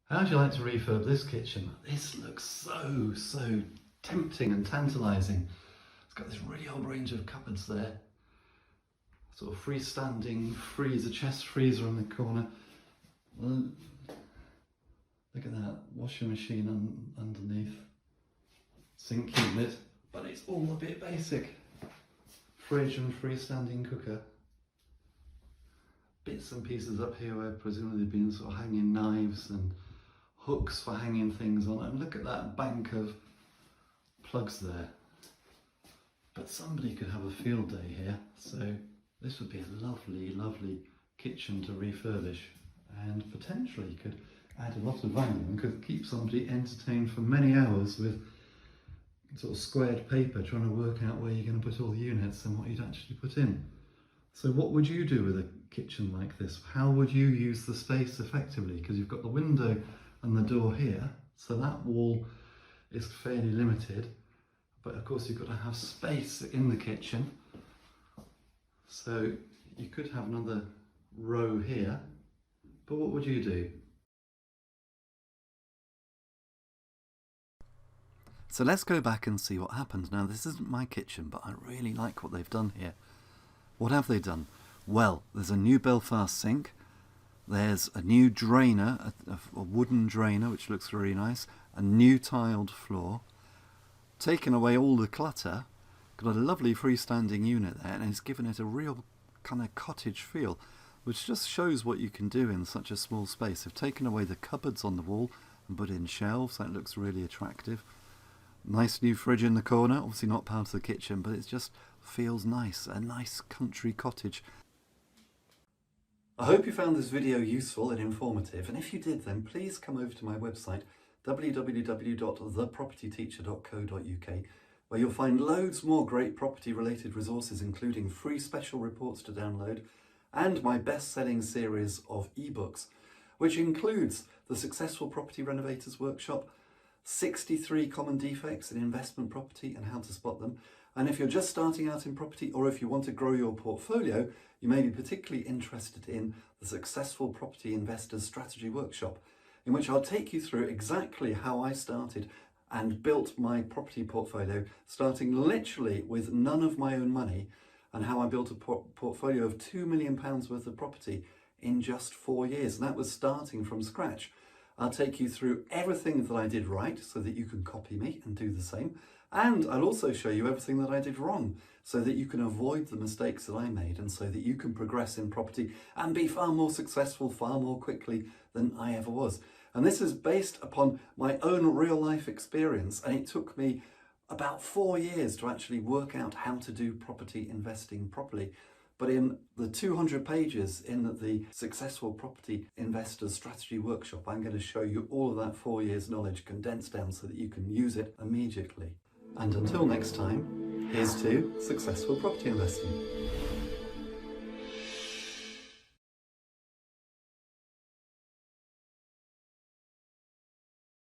How would you like to refurb this kitchen? This looks so tempting and tantalising. It's got this really old range of cupboards there. Sort of freestanding freezer, chest freezer on the corner. Look at that, washing machine underneath. Sink unit, but it's all a bit basic. Fridge and freestanding cooker. Bits and pieces up here where presumably they've been sort of hanging knives and hooks for hanging things on. And look at that bank of plugs there. But somebody could have a field day here, so this would be a lovely kitchen to refurbish, and potentially could add a lot of value and could keep somebody entertained for many hours with sort of squared paper trying to work out where you're going to put all the units and what you'd actually put in. So what would you do with a kitchen like this? How would you use the space effectively? Because you've got the window and the door here, so that wall is fairly limited, but of course you've got to have space in the kitchen. So you could have another row here, but what would you do? So let's go back and see what happened. Now this isn't my kitchen, but I really like what they've done here. What have they done? Well, there's a new Belfast sink, there's a new drainer, a wooden drainer which looks really nice, a new tiled floor, taken away all the clutter, got a lovely freestanding unit there, and it's given it a real kind of cottage feel, which just shows what you can do in such a small space. They've taken away the cupboards on the wall and put in shelves. That looks really attractive. Nice new fridge in the corner, obviously not part of the kitchen, but it just feels nice, a nice country cottage. I hope you found this video useful and informative, and if you did, then please come over to my website www.thepropertyteacher.co.uk, where you'll find loads more great property related resources, including free special reports to download and my best-selling series of ebooks, which includes the Successful Property Renovators Workshop, 63 common defects in investment property and how to spot them. And if you're just starting out in property, or if you want to grow your portfolio, you may be particularly interested in the Successful Property Investors Strategy Workshop, in which I'll take you through exactly how I started and built my property portfolio, starting literally with none of my own money, and how I built a portfolio of £2 million worth of property in just 4 years. And that was starting from scratch. I'll take you through everything that I did right so that you can copy me and do the same. And I'll also show you everything that I did wrong so that you can avoid the mistakes that I made, and so that you can progress in property and be far more successful far more quickly than I ever was. And this is based upon my own real life experience, and it took me about 4 years to actually work out how to do property investing properly. But in the 200 pages in the Successful Property Investors Strategy Workshop, I'm going to show you all of that 4 years knowledge condensed down so that you can use it immediately. And until next time, here's to successful property investing.